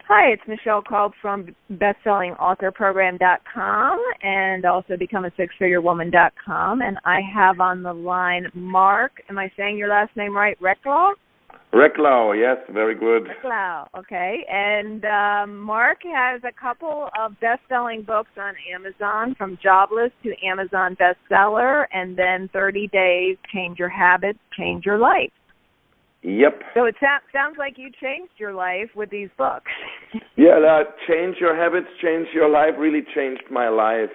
Hi, it's Michelle Kulp from BestsellingAuthorProgram.com and also BecomeASixFigureWoman.com. And I have on the line Marc. Am I saying your last name right? Reklau? Reklau, yes, very good. Reklau, okay. And Marc has a couple of best-selling books on Amazon, from Jobless to Amazon Bestseller, and then 30 Days, Change Your Habits, Change Your Life. Yep. So it sounds like you changed your life with these books. Yeah, that Change Your Habits, Change Your Life really changed my life.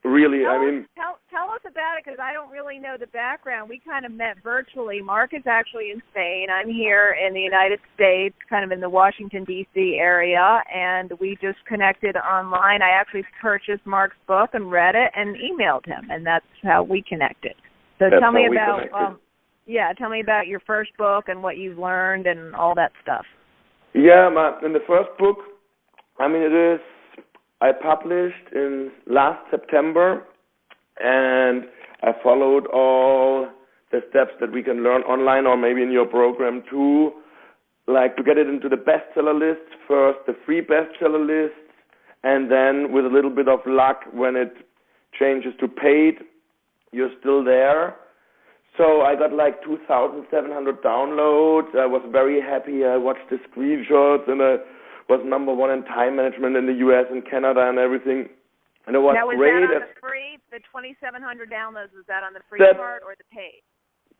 Really, Tell us about it, because I don't really know the background. We kind of met virtually. Marc is actually in Spain. I'm here in the United States, kind of in the Washington, D.C. area, and we just connected online. I actually purchased Marc's book and read it and emailed him, and that's how we connected. So tell me about tell me about your first book and what you've learned and all that stuff. Yeah, in the first book, I published in last September, and I followed all the steps that we can learn online or maybe in your program too, like to get it into the bestseller list first, the free bestseller list, and then with a little bit of luck, when it changes to paid, you're still there. So I got like 2,700 downloads. I was very happy. I watched the screenshots, and I was number one in time management in the U.S. and Canada and everything. And it was great. That on the free? The 2,700 downloads, was that on the free part or the paid?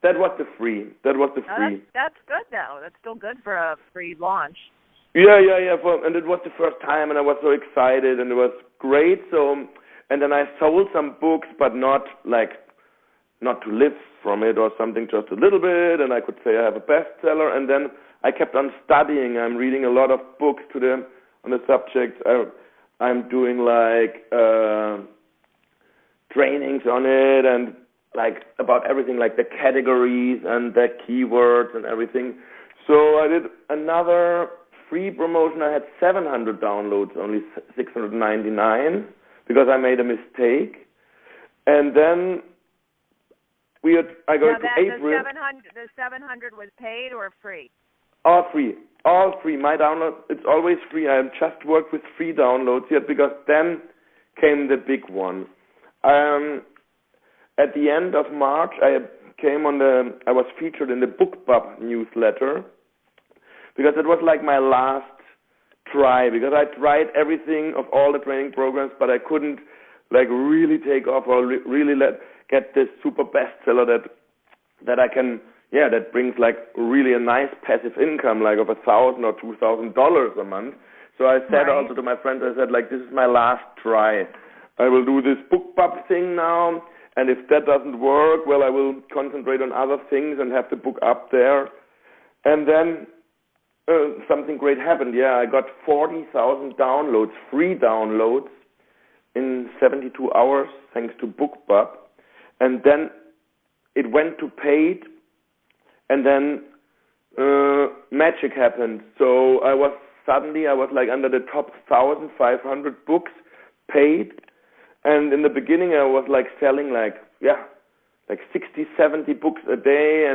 That was the free. That's good, though. That's still good for a free launch. Yeah. And it was the first time, and I was so excited, and it was great. So, and then I sold some books, but not to live from it or something, just a little bit, and I could say I have a bestseller. And then I kept on studying. I'm reading a lot of books on the subject. I'm doing trainings on it, and about everything, like the categories and the keywords and everything. So I did another free promotion. I had 700 downloads, only 699, because I made a mistake. And then I go to April. The 700 was paid or free? All free. My download, it's always free. I just worked with free downloads yet, because then came the big one. At the end of March, I was featured in the BookBub newsletter, because it was like my last try, because I tried everything of all the training programs, but I couldn't really take off or really get this super bestseller that I can. Yeah, that brings really a nice passive income, of $1,000 or $2,000 a month. So I said also to my friends, I said, this is my last try. I will do this BookBub thing now, and if that doesn't work, well, I will concentrate on other things and have the book up there. And then something great happened. Yeah, I got 40,000 downloads, free downloads, in 72 hours, thanks to BookBub. And then it went to paid. And then magic happened. So I was under the top 1,500 books paid. And in the beginning I was selling 60, 70 books a day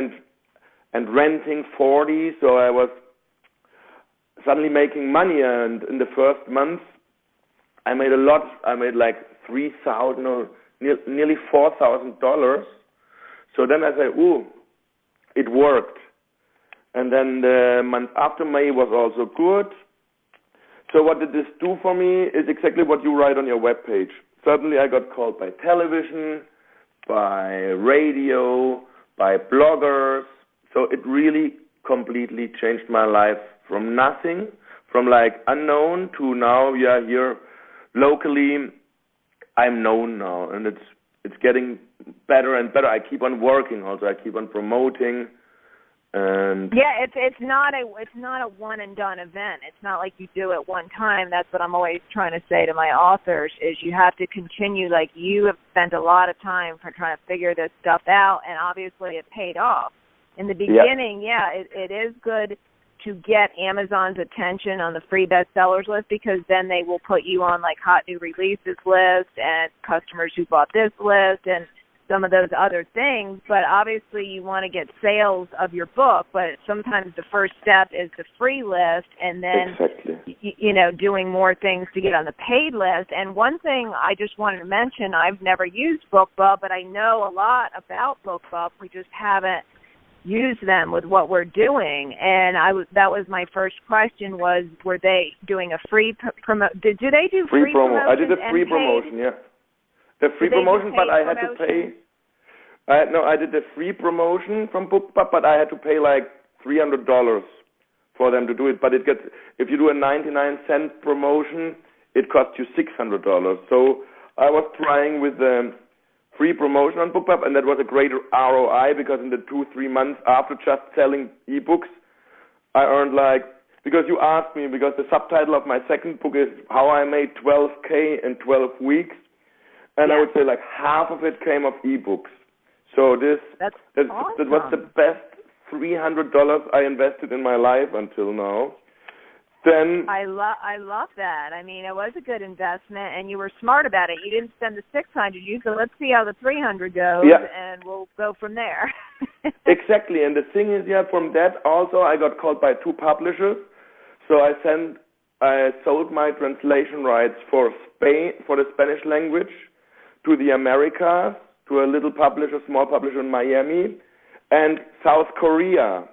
and renting 40. So I was suddenly making money. And in the first month I made a lot. I made $3,000 or nearly $4,000. So then I said, it worked. And then the month after May was also good. So what did this do for me is exactly what you write on your webpage. Suddenly I got called by television, by radio, by bloggers. So it really completely changed my life from nothing, from unknown to now, here locally, I'm known now. And it's getting better and better. I keep on working also. I keep on promoting, and it's not a one and done event. It's not like you do it one time. That's what I'm always trying to say to my authors, is you have to continue. You have spent a lot of time for trying to figure this stuff out, and obviously it paid off. In the beginning, it is good to get Amazon's attention on the free bestsellers list, because then they will put you on hot new releases list and customers who bought this list, and some of those other things, but obviously you want to get sales of your book, but sometimes the first step is the free list and then, doing more things to get on the paid list. And one thing I just wanted to mention, I've never used BookBub, but I know a lot about BookBub. We just haven't used them with what we're doing. And that was my first question was, were they doing a free promo? Do they do free promotion? I did a free promotion, yeah. The free promotion, but I had to pay. I did the free promotion from BookBub, but I had to pay like $300 for them to do it. But it gets, if you do a 99-cent promotion, it costs you $600. So I was trying with the free promotion on BookBub, and that was a great ROI because in the 2-3 months after just selling ebooks, I earned because you asked me, because the subtitle of my second book is How I Made $12K in 12 Weeks. And I would say half of it came off ebooks. So that was the best $300 I invested in my life until now. Then I love that. I mean, it was a good investment, and you were smart about it. You didn't spend the $600. You said, let's see how the $300 goes, and we'll go from there. Exactly. And the thing is, from that also I got called by 2 publishers. So I sold my translation rights for Spain, for the Spanish language, to the Americas, to a little publisher, small publisher in Miami, and South Korea.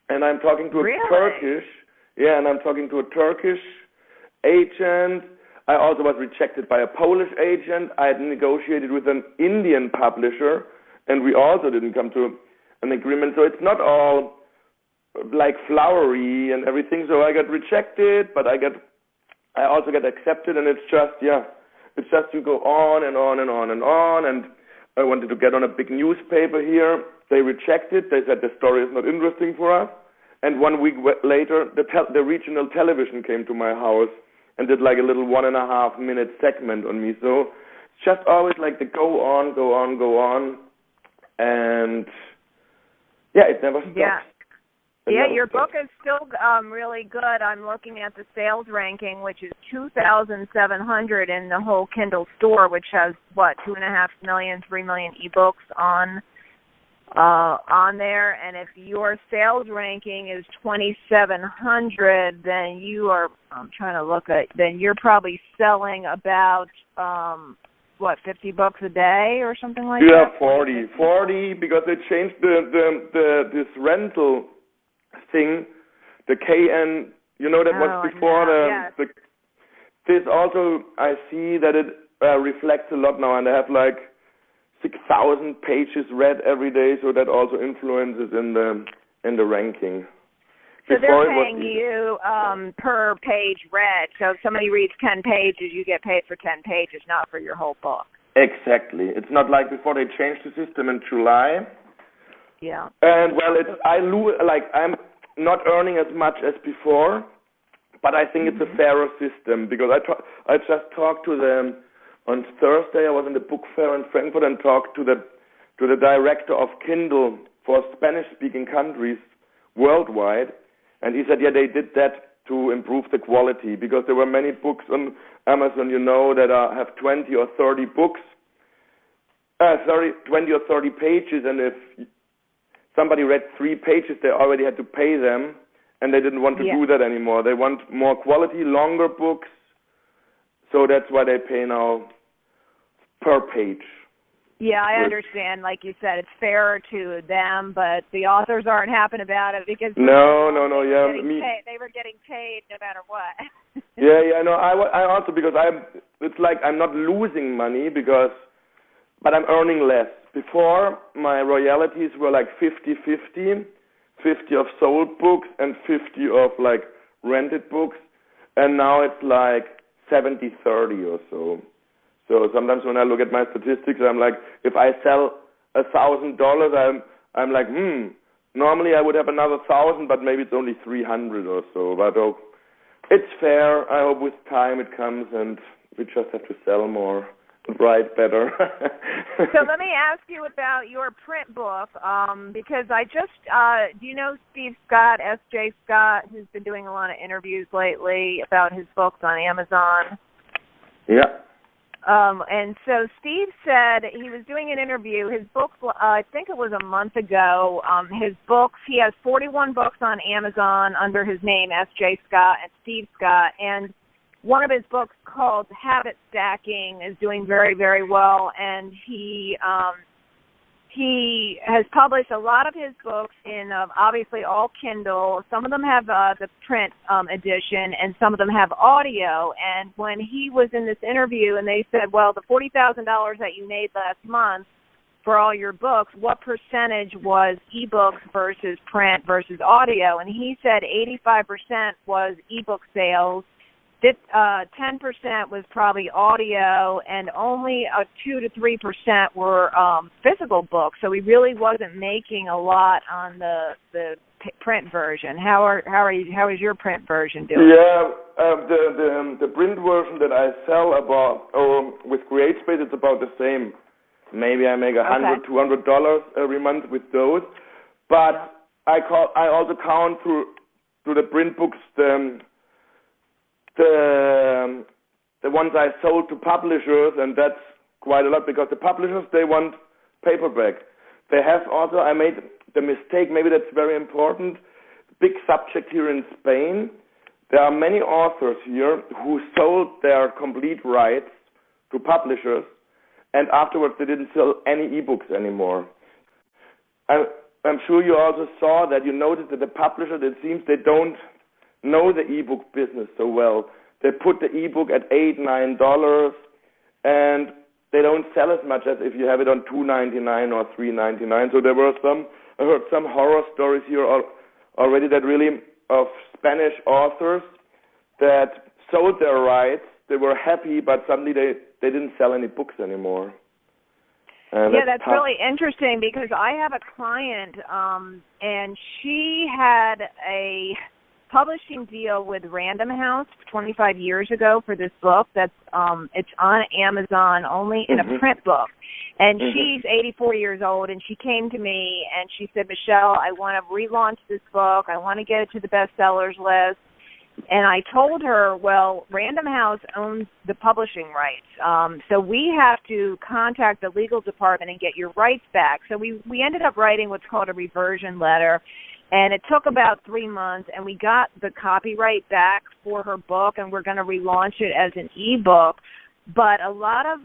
And I'm talking to a Turkish agent. I also was rejected by a Polish agent. I had negotiated with an Indian publisher, and we also didn't come to an agreement. So it's not all flowery and everything. So I got rejected, but I also get accepted, and it's just you go on and on and on and on. And I wanted to get on a big newspaper here. They rejected. They said the story is not interesting for us. And 1 week later, the regional television came to my house and did a little 1.5-minute segment on me. So it's just always the go on, go on, go on. And it never stops. Yeah. Your book is still really good. I'm looking at the sales ranking, which is 2,700 in the whole Kindle store, which has 2.5 million, 3 million ebooks on there. And if your sales ranking is 2,700, then then you're probably selling about 50 books a day or something like that? 40 because they changed this rental thing, the KN, that was before this also, I see that it reflects a lot now, and I have 6,000 pages read every day, so that also influences in the ranking. So they're paying you per page read. So if somebody reads 10 pages, you get paid for 10 pages, not for your whole book. Exactly. It's not like before they changed the system in July. Yeah. And I'm not earning as much as before, but I think it's a fairer system because I just talked to them on Thursday. I was in the book fair in Frankfurt and talked to the director of Kindle for Spanish-speaking countries worldwide, and he said, they did that to improve the quality because there were many books on Amazon, that have 20 or 30 books, 20 or 30 pages, and if somebody read 3 pages, they already had to pay them, and they didn't want to do that anymore. They want more quality, longer books, so that's why they pay now per page. Yeah, I understand. Like you said, it's fairer to them, but the authors aren't happy about it because they were getting paid no matter what. No, I also, because it's I'm not losing money but I'm earning less. Before, my royalties were 50-50, 50 of sold books and 50 of rented books, and now it's 70-30 or so. So sometimes when I look at my statistics, I'm if I sell $1,000, I'm normally I would have another 1,000, but maybe it's only 300 or so. But it's fair. I hope with time it comes, and we just have to sell more. Write better. So let me ask you about your print book, because I just, do you know Steve Scott, S.J. Scott, who's been doing a lot of interviews lately about his books on Amazon? Yeah. And so Steve said he was doing an interview. His book, I think it was a month ago, his books, he has 41 books on Amazon under his name, S.J. Scott and Steve Scott. And one of his books called Habit Stacking is doing very, very well. And he has published a lot of his books in obviously all Kindle. Some of them have the print edition, and some of them have audio. And when he was in this interview and they said, well, the $40,000 that you made last month for all your books, what percentage was ebooks versus print versus audio? And he said 85% was ebook sales, 10% was probably audio, and only 2 to 3% were physical books. So he really wasn't making a lot on the print version. How is your print version doing? Yeah, the print version that I sell with CreateSpace, it's about the same. Maybe I make $100, $200 every month with those. But I also count through the print books the ones I sold to publishers, and that's quite a lot, because the publishers, they want paperback. They have also, I made the mistake, maybe that's very important, big subject here in Spain. There are many authors here who sold their complete rights to publishers, and afterwards they didn't sell any ebooks anymore. I'm sure you also saw that, you noticed that the publishers, it seems they don't know the ebook business so well. They put the ebook at $8, $9, and they don't sell as much as if you have it on $2.99 or $3.99. So I heard some horror stories here already that really of Spanish authors that sold their rights. They were happy, but suddenly they didn't sell any books anymore. That's really interesting, because I have a client, and she had a publishing deal with Random House 25 years ago for this book that's it's on Amazon only in a print book. And she's 84 years old, and she came to me and she said, Michelle, I want to relaunch this book. I want to get it to the bestsellers list. And I told her, well, Random House owns the publishing rights. So we have to contact the legal department and get your rights back. So we ended up writing what's called a reversion letter. And it took about 3 months, and we got the copyright back for her book, and we're going to relaunch it as an ebook. But a lot of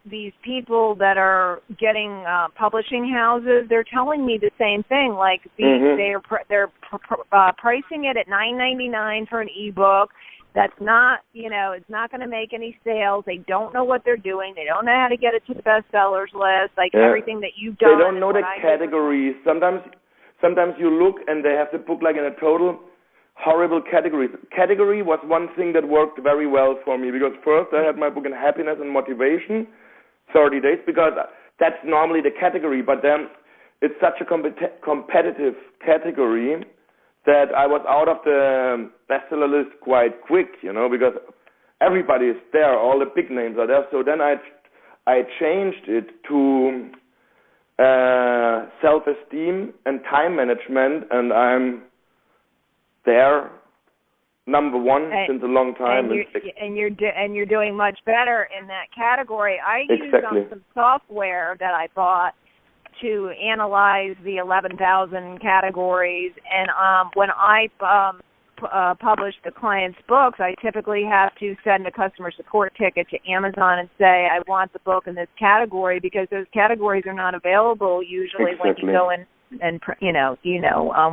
these people that are getting publishing houses, they're telling me the same thing. Like they're pricing it at $9.99 for an ebook. That's not, it's not going to make any sales. They don't know what they're doing. They don't know how to get it to the bestsellers list. Like everything that you've done. They don't know the categories. Sometimes you look and they have the book like in a total horrible category. Category was one thing that worked very well for me, because first I had my book in happiness and motivation, 30 days, because that's normally the category, but then it's such a competitive category that I was out of the bestseller list quite quick, because everybody is there, all the big names are there. So then I changed it to self-esteem and time management, and I'm there, number one, since a long time. And you're doing much better in that category. I used some software that I bought to analyze the 11,000 categories, and when I publish the client's books, I typically have to send a customer support ticket to Amazon and say, I want the book in this category, because those categories are not available usually when you go in and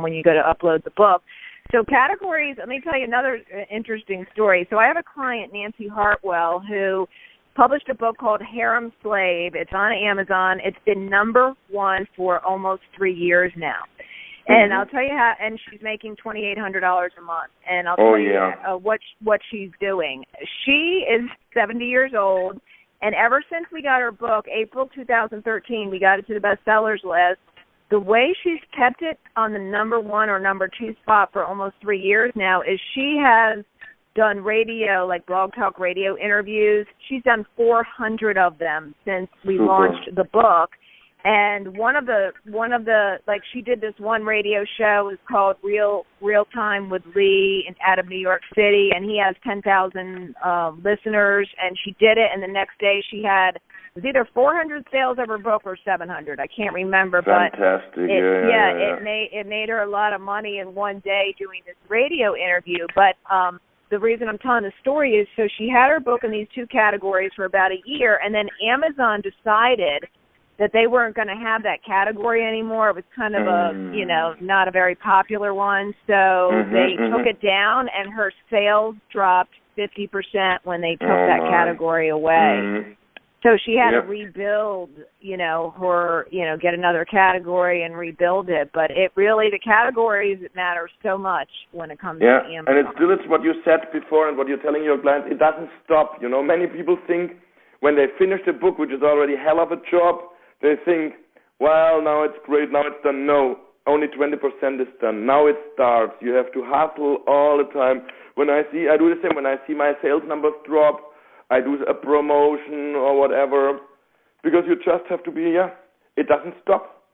when you go to upload the book. So categories, let me tell you another interesting story. So I have a client, Nancy Hartwell, who published a book called Harem Slave. It's on Amazon. It's been number one for almost 3 years now. And I'll tell you how, and she's making $2,800 a month. And I'll tell you what she's doing. She is 70 years old, and ever since we got her book, April 2013, we got it to the bestsellers list. The way she's kept it on the number one or number two spot for almost 3 years now is she has done radio, like Blog Talk radio interviews. She's done 400 of them since we launched the book. And one of the like, she did this one radio show, it was called Real Time with Lee, out of New York City, and he has 10,000 listeners, and she did it, and the next day she had, it was either 400 sales of her book or 700. I can't remember. Fantastic. But it made her a lot of money in one day doing this radio interview. But the reason I'm telling the story is, so she had her book in these two categories for about a year, and then Amazon decided that they weren't going to have that category anymore. It was kind of not a very popular one. So they took it down, and her sales dropped 50% when they took that category away. So she had to rebuild, get another category and rebuild it. But it really, the categories matter so much when it comes to Amazon. And it's what you said before and what you're telling your clients. It doesn't stop. Many people think when they finish the book, which is already hell of a job, they think, well, now it's great, now it's done. No, only 20% is done. Now it starts. You have to hustle all the time. I do the same. When I see my sales numbers drop, I do a promotion or whatever, because you just have to be, it doesn't stop.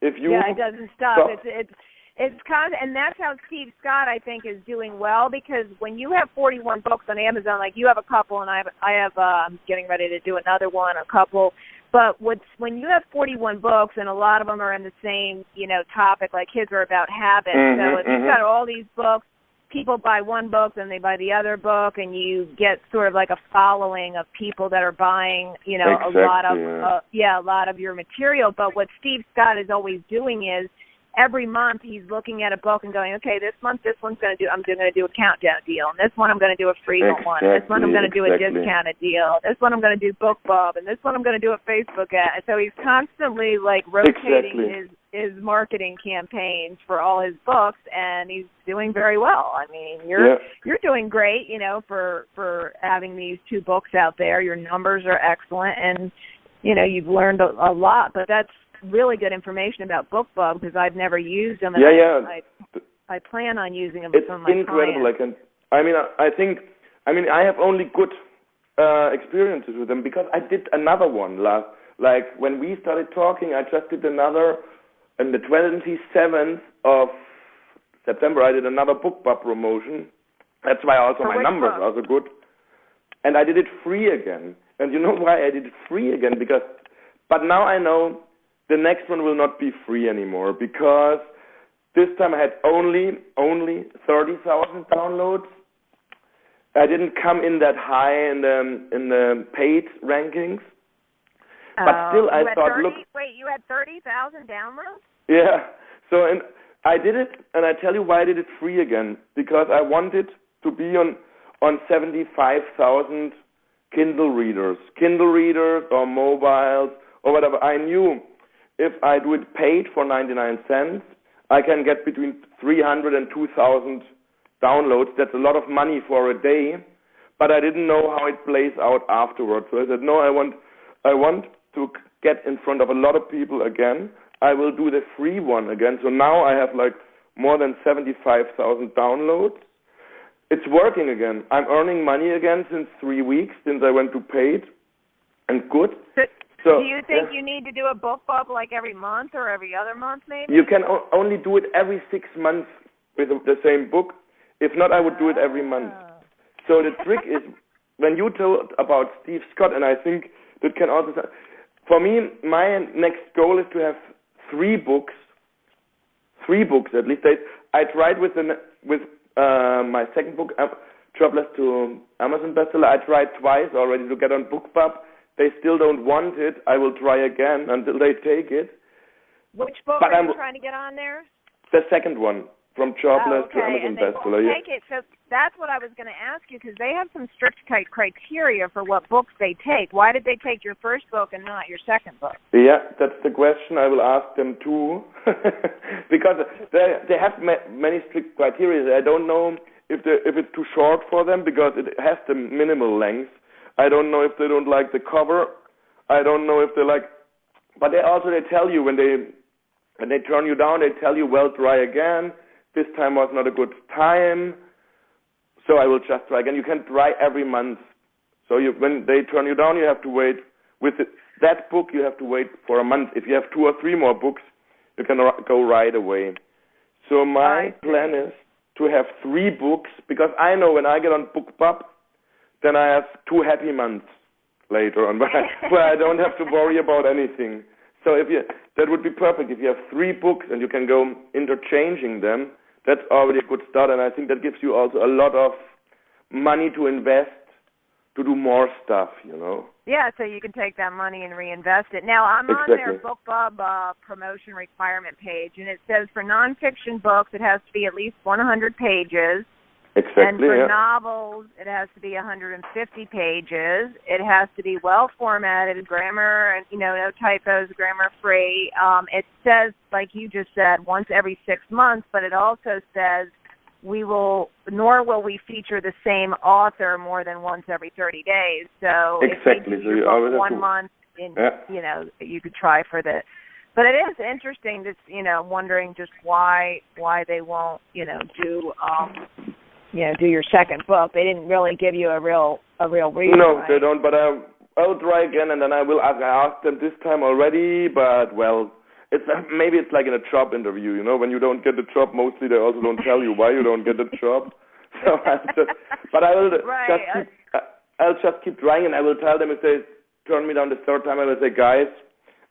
It doesn't stop. It's constant, and that's how Steve Scott, I think, is doing well, because when you have 41 books on Amazon, like you have a couple, and I have I'm getting ready to do another one, a couple. But when you have 41 books, and a lot of them are in the same, topic, like his are about habits. So if you've got all these books, people buy one book, then they buy the other book, and you get sort of like a following of people that are buying, exactly, a lot of your material. But what Steve Scott is always doing is, every month he's looking at a book and going, okay, this month I'm going to do a countdown deal, and this one I'm going to do a free one, this one I'm going to do a discounted deal, this one I'm going to do BookBub, and this one I'm going to do a Facebook ad. So he's constantly like rotating his marketing campaigns for all his books, and he's doing very well. I mean, you're doing great, for having these two books out there. Your numbers are excellent, and you've learned a lot. But that's really good information about BookBub, because I've never used them, and I plan on using them with some of my incredible clients. I have only good experiences with them, because I did another one when we started talking. I just did another on the 27th of September. I did another BookBub promotion. That's why also my numbers are so good, and I did it free again. And you know why I did it free again? But now I know the next one will not be free anymore, because this time I had only 30,000 downloads. I didn't come in that high in the paid rankings. But still, I thought, wait, you had 30,000 downloads? Yeah. So, and I did it, and I tell you why I did it free again. Because I wanted to be on 75,000 Kindle readers or mobiles or whatever. I knew if I do it paid for 99 cents, I can get between 300 and 2,000 downloads. That's a lot of money for a day, but I didn't know how it plays out afterwards. So I said, no, I want to get in front of a lot of people again. I will do the free one again. So now I have more than 75,000 downloads. It's working again. I'm earning money again since 3 weeks, since I went to paid, and good. So, do you think you need to do a BookBub every month or every other month, maybe? You can only do it every 6 months with the same book. If not, I would do it every month. So the trick is, when you told about Steve Scott, and I think that can also, for me, my next goal is to have 3 books at least. I tried with my second book, Jobless to Amazon Bestseller. I tried twice already to get on BookBub. They still don't want it. I will try again until they take it. Which book are you trying to get on there? The second one, from Jobless to Amazon Bestseller. Take it. So that's what I was going to ask you, because they have some strict criteria for what books they take. Why did they take your first book and not your second book? Yeah, that's the question I will ask them too, because they have many strict criteria. I don't know if it's too short for them, because it has the minimal length. I don't know if they don't like the cover. I don't know if they like, but they tell you when they turn you down, they tell you, well, try again. This time was not a good time, so I will just try again. You can try every month. So when they turn you down, you have to wait with that book you have to wait for a month. If you have 2 or 3 more books, you can go right away. So my plan is to have 3 books, because I know when I get on BookBub, then I have 2 happy months later on, where I don't have to worry about anything. So that would be perfect. If you have 3 books and you can go interchanging them, that's already a good start. And I think that gives you also a lot of money to invest to do more stuff, you know. Yeah, so you can take that money and reinvest it. Now, I'm on their BookBub promotion requirement page, and it says for nonfiction books, it has to be at least 100 pages. Exactly. And for novels, it has to be 150 pages. It has to be well formatted, grammar, and no typos, grammar free. It says, like you just said, once every 6 months, but it also says nor will we feature the same author more than once every 30 days. So exactly. If you always 1 month, you could try for the. But it is interesting, just wondering just why they won't do your second book. They didn't really give you a real reason. No, right? they don't. But I'll try again, and then I will. I asked them this time already, but maybe it's like in a job interview. When you don't get the job, mostly they also don't tell you why you don't get the job. So I'll just keep trying, and I will tell them if they turn me down the 3rd time. I will say, guys,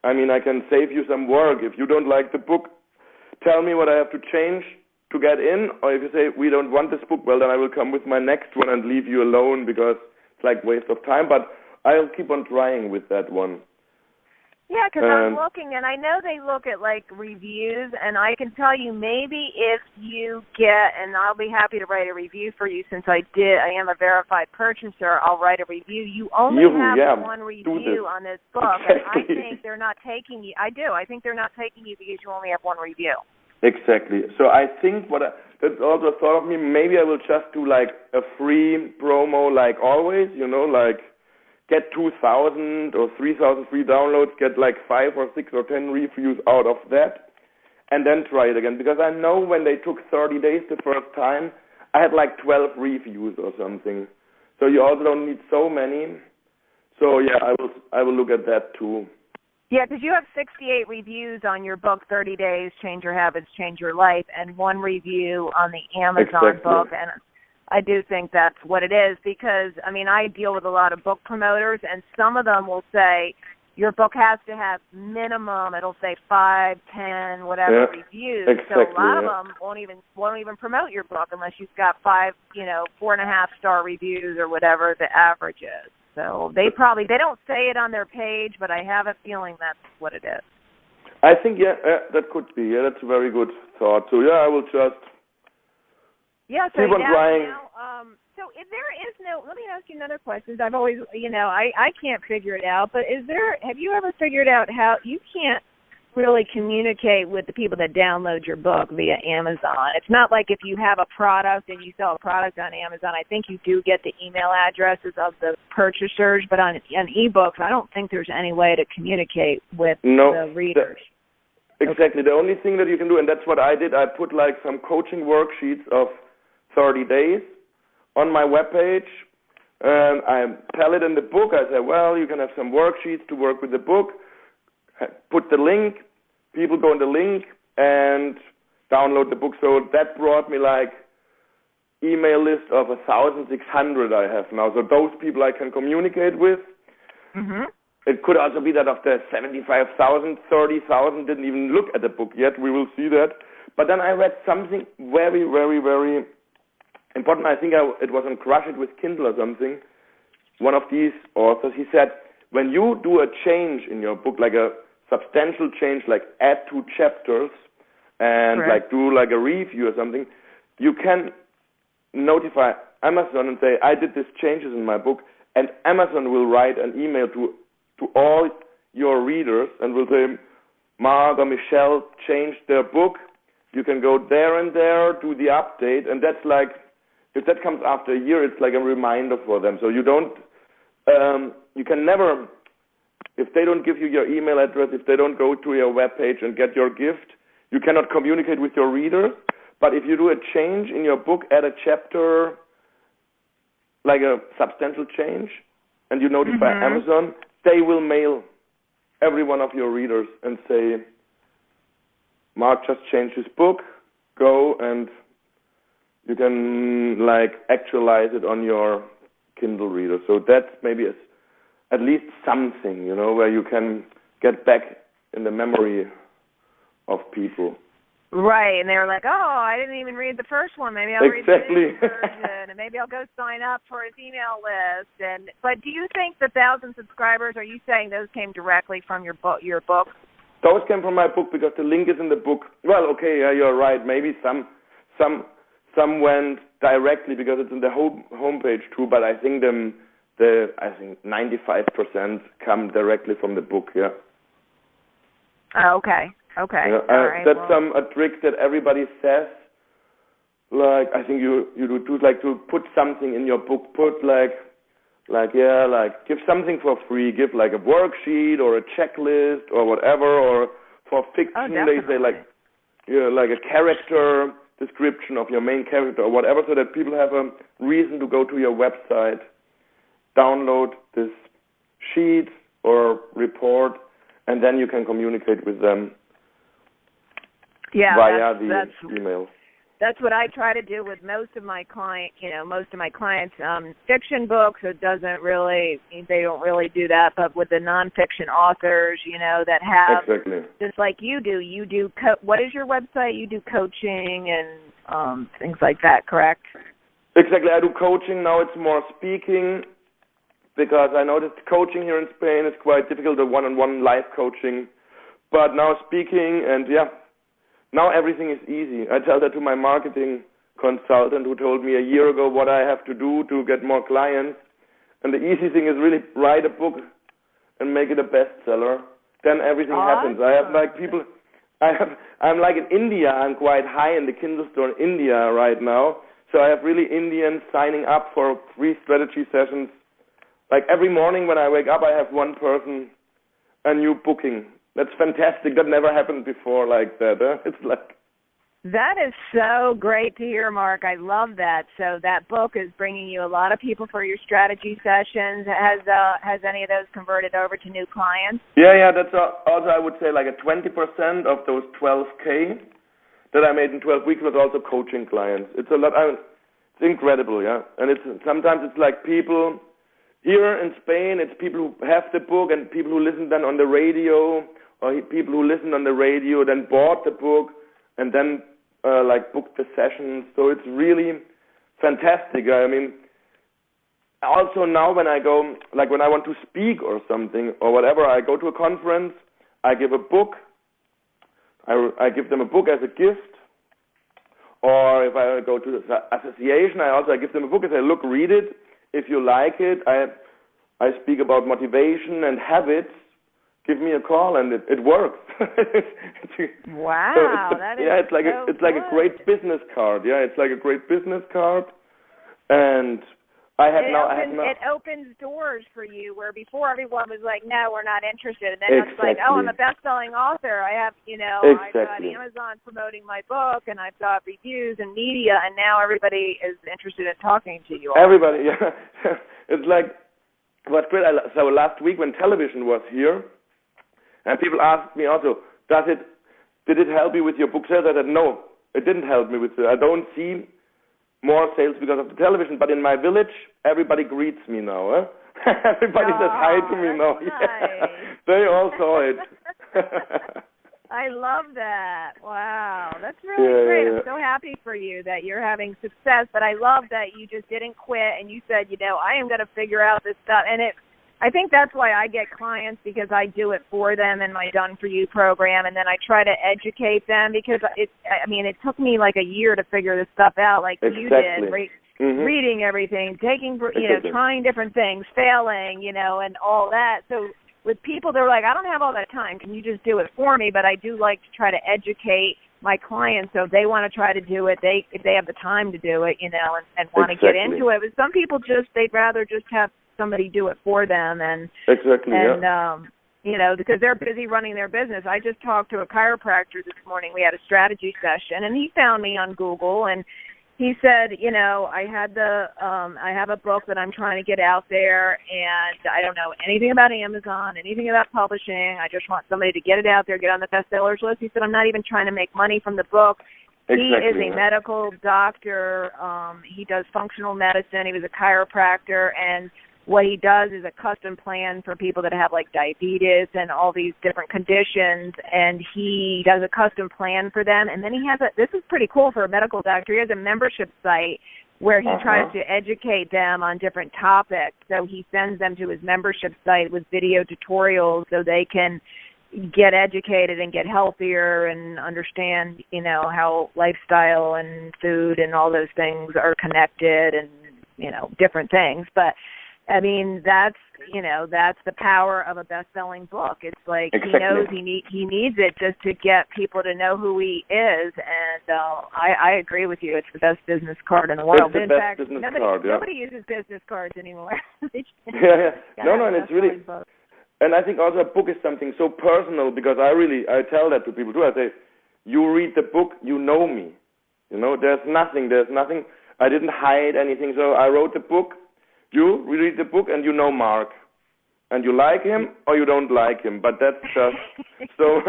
I can save you some work. If you don't like the book, tell me what I have to change to get in, or if you say, we don't want this book, well, then I will come with my next one and leave you alone, because it's like waste of time, but I'll keep on trying with that one. Yeah, because I'm looking, and I know they look at, reviews, and I can tell you maybe if you get, and I'll be happy to write a review for you since I am a verified purchaser, I'll write a review. You only have 1 review on this book, exactly. And I think they're not taking you. I think they're not taking you because you only have 1 review. Exactly. So I think that's also a thought of me. Maybe I will just do a free promo like always, get 2,000 or 3,000 free downloads, get 5 or 6 or 10 reviews out of that, and then try it again. Because I know when they took 30 days the first time, I had 12 reviews or something. So you also don't need so many. So yeah, I will look at that too. Yeah, because you have 68 reviews on your book, 30 Days, Change Your Habits, Change Your Life, and 1 review on the Amazon book. And I do think that's what it is because, I deal with a lot of book promoters, and some of them will say your book has to have minimum, it'll say 5, 10, whatever reviews. Exactly, so a lot of them won't even promote your book unless you've got 5, 4.5-star reviews or whatever the average is. So they don't say it on their page, but I have a feeling that's what it is. I think, that could be. Yeah, that's a very good thought. So, I will just keep on trying. Now, so if there is let me ask you another question. I've always, I can't figure it out, but have you ever figured out how you can't really communicate with the people that download your book via Amazon? It's not like if you have a product and you sell a product on Amazon, I think you do get the email addresses of the purchasers, but on ebooks, I don't think there's any way to communicate with the readers. Exactly. The only thing that you can do, and that's what I did, I put some coaching worksheets of 30 days on my webpage, and I tell it in the book. I say, well, you can have some worksheets to work with the book. Put the link, people go on the link and download the book. So that brought me email list of 1,600 I have now. So those people I can communicate with. Mm-hmm. It could also be that of the 75,000, 30,000 didn't even look at the book yet. We will see that. But then I read something very, very, very important. I think it was on Crush It with Kindle or something. One of these authors, he said, when you do a change in your book, a substantial change, add 2 chapters and do a review or something, you can notify Amazon and say, I did these changes in my book, and Amazon will write an email to all your readers and will say, Marc or Michelle changed their book. You can go there and there, do the update, and that's if that comes after a year, it's a reminder for them. So you don't, you can never, if they don't give you your email address, if they don't go to your webpage and get your gift, you cannot communicate with your readers. But if you do a change in your book, add a chapter, a substantial change, and you notify Amazon, they will mail every one of your readers and say, Marc just changed his book, go and you can like actualize it on your Kindle reader. So that's maybe at least something, you know, where you can get back in the memory of people. Right, and they were like, oh, I didn't even read the first one. Maybe I'll read the new version, and maybe I'll go sign up for his email list. But do you think the 1,000 subscribers, are you saying those came directly from your book? Those came from my book because the link is in the book. Well, okay, yeah, you're right. Maybe some went directly because it's in the homepage too. But I think I think 95% come directly from the book. Yeah. Oh, okay. Okay. Yeah, all right. That's a trick that everybody says. Like I think you do like to put something in your book. Put like give something for free. Give like a worksheet or a checklist or whatever. Or for fiction, they say like a character description of your main character or whatever, so that people have a reason to go to your website, download this sheet or report, and then you can communicate with them. Yeah, via the email. That's what I try to do with most of my clients. Fiction books, they don't really do that. But with the nonfiction authors, that have just like you do. What is your website? You do coaching and things like that, correct? Exactly. I do coaching now. It's more speaking because I noticed coaching here in Spain is quite difficult. The one-on-one live coaching, but now speaking and now everything is easy. I tell that to my marketing consultant who told me a year ago what I have to do to get more clients. And the easy thing is really write a book and make it a bestseller. Then everything happens. I have like people, I'm like in India. I'm quite high in the Kindle store in India right now. So I have really Indians signing up for free strategy sessions. Like every morning when I wake up, I have one person, a new booking. That's fantastic. That never happened before like that. It's like... That is so great to hear, Marc. I love that. So that book is bringing you a lot of people for your strategy sessions. Has any of those converted over to new clients? Yeah. That's also, I would say, like a 20% of those 12K that I made in 12 weeks was also coaching clients. It's a lot. It's incredible, yeah. And sometimes it's like people here in Spain. It's people who have the book and people who listen then on the radio. Or people who listened on the radio, then bought the book, and then booked the sessions. So it's really fantastic. I mean, also now when I go, like when I want to speak or something or whatever, I go to a conference, I give a book. I give them a book as a gift. Or if I go to the association, I give them a book and say, look, read it. If you like it, I speak about motivation and habits. Give me a call, and it works. Wow, so it's like a great business card. Yeah, it's like a great business card, and it opens doors for you where before everyone was like, no, we're not interested, and then it's like, oh, I'm a best-selling author. I have, I've got Amazon promoting my book, and I've got reviews and media, and now everybody is interested in talking to you. Everybody, yeah. It's like what's great. So last week when television was here. And people ask me also, did it help you with your book sales? I said, no, it didn't help me with it. I don't see more sales because of the television, but in my village, everybody greets me now. Everybody says hi to me now. Nice. Yeah. They all saw it. I love that. Wow. That's really great. I'm so happy for you that you're having success, but I love that you just didn't quit and you said, I am going to figure out this stuff. And I think that's why I get clients, because I do it for them in my Done For You program, and then I try to educate them because it took me like a year to figure this stuff out, like you did, reading everything, taking, trying different things, failing, and all that. So with people, they're like, I don't have all that time. Can you just do it for me? But I do like to try to educate my clients, so if they want to try to do it, if they have the time to do it, and want to get into it. But some people they'd rather just have somebody do it for them, and because they're busy running their business. I just talked to a chiropractor this morning. We had a strategy session, and he found me on Google, and he said, you know, I have a book that I'm trying to get out there, and I don't know anything about Amazon, anything about publishing. I just want somebody to get it out there, get on the bestsellers list. He said, I'm not even trying to make money from the book. Exactly. He is a medical doctor. He does functional medicine. He was a chiropractor, and what he does is a custom plan for people that have like diabetes and all these different conditions, and he does a custom plan for them. And then he has this is pretty cool for a medical doctor. He has a membership site where he tries to educate them on different topics. So he sends them to his membership site with video tutorials so they can get educated and get healthier and understand, you know, how lifestyle and food and all those things are connected and, you know, different things. But I mean, that's the power of a best-selling book. It's like he knows he needs it just to get people to know who he is, and I agree with you. It's the best business card in the world. It's the best business card, yeah. Nobody uses business cards anymore. Yeah. No, and it's really, and I think also a book is something so personal, because I tell that to people too. I say, you read the book, you know me. You know, there's nothing. I didn't hide anything. So I wrote the book. You read the book and you know Marc, and you like him or you don't like him, but that's just so.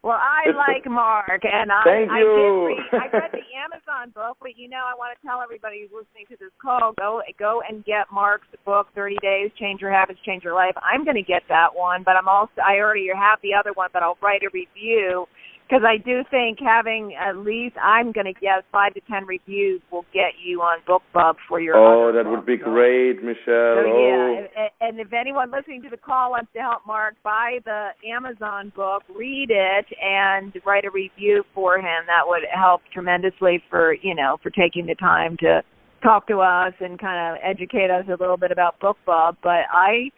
Well, I like Marc, and thank you. I read the Amazon book, but you know, I want to tell everybody who's listening to this call, go and get Marc's book, 30 Days, Change Your Habits, Change Your Life. I'm going to get that one, but I already have the other one, but I'll write a review. Because I do think having at least, I'm going to guess, 5 to 10 reviews will get you on BookBub for your other that book. would be great, Michelle. So, yeah, and if anyone listening to the call wants to help Marc buy the Amazon book, read it, and write a review for him, that would help tremendously for taking the time to talk to us and kind of educate us a little bit about BookBub. But I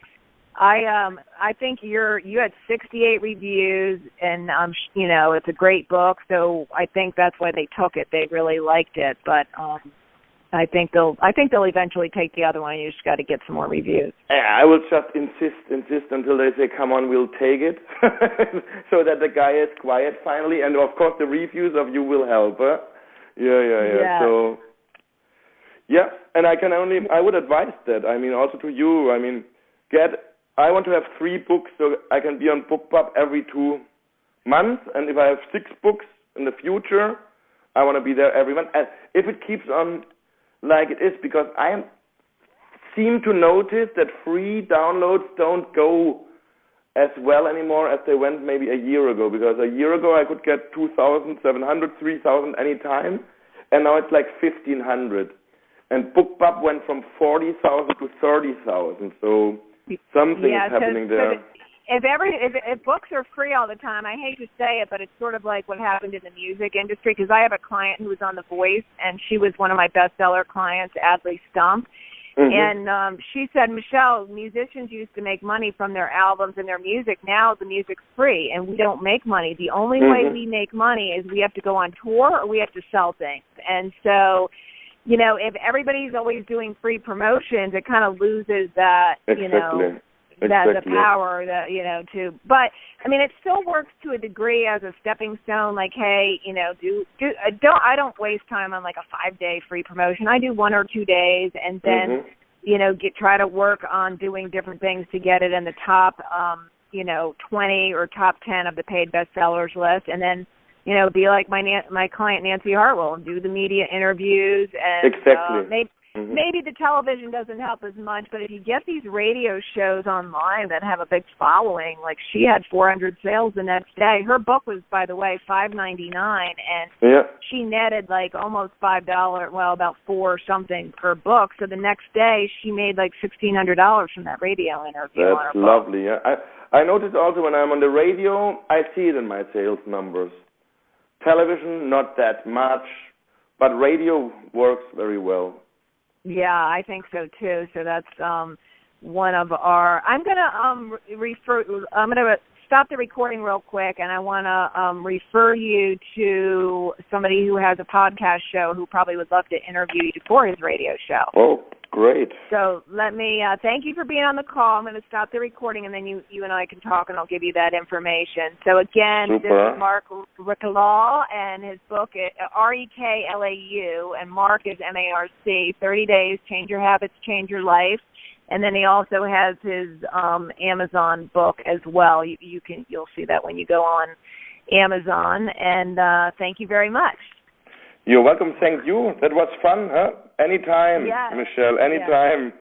think you had 68 reviews, and it's a great book. So I think that's why they took it. They really liked it. But I think they'll eventually take the other one. You just got to get some more reviews. I will just insist until they say, "Come on, we'll take it," so that the guy is quiet finally. And of course, the reviews of you will help. Huh? Yeah. So and I would advise that. I mean, also to you. I mean, I want to have 3 books so I can be on BookBub every 2 months, and if I have 6 books in the future, I want to be there every month. And if it keeps on like it is, because I seem to notice that free downloads don't go as well anymore as they went maybe a year ago, because a year ago I could get 2,700, 3,000 anytime, and now it's like 1,500. And BookBub went from 40,000 to 30,000, so something is happening there. So if books are free all the time, I hate to say it, but it's sort of like what happened in the music industry, because I have a client who was on The Voice, and she was one of my bestseller clients, Adley Stump. Mm-hmm. And she said, Michelle, musicians used to make money from their albums and their music. Now the music's free, and we don't make money. The only way we make money is we have to go on tour or we have to sell things. And so, if everybody's always doing free promotions, it kind of loses that, the power that, but I mean, it still works to a degree as a stepping stone. Like, hey, I don't waste time on like a 5-day free promotion. I do 1 or 2 days, and then, try to work on doing different things to get it in the top, 20 or top 10 of the paid bestsellers list. And then, be like my client Nancy Hartwell and do the media interviews, and maybe the television doesn't help as much, but if you get these radio shows online that have a big following, like she had 400 sales the next day. Her book was, by the way, $5.99, and she netted like almost $5, well, about $4 something per book. So the next day she made like $1,600 from that radio interview. That's lovely. Yeah, I noticed also when I'm on the radio, I see it in my sales numbers. Television, not that much, but radio works very well. Yeah, I think so too. So that's one of our. I'm gonna stop the recording real quick, and I want to refer you to somebody who has a podcast show who probably would love to interview you for his radio show. Oh, Great. So let me thank you for being on the call. I'm going to stop the recording, and then you and I can talk, and I'll give you that information. So again, Super. This is Marc Reklau, and his book Reklau, and Marc is MARC. 30 Days, Change Your Habits, Change Your Life. And then he also has his Amazon book as well. You'll see that when you go on Amazon. And thank you very much. You're welcome. Thank you. That was fun, huh? Anytime, yes. Michelle. Anytime.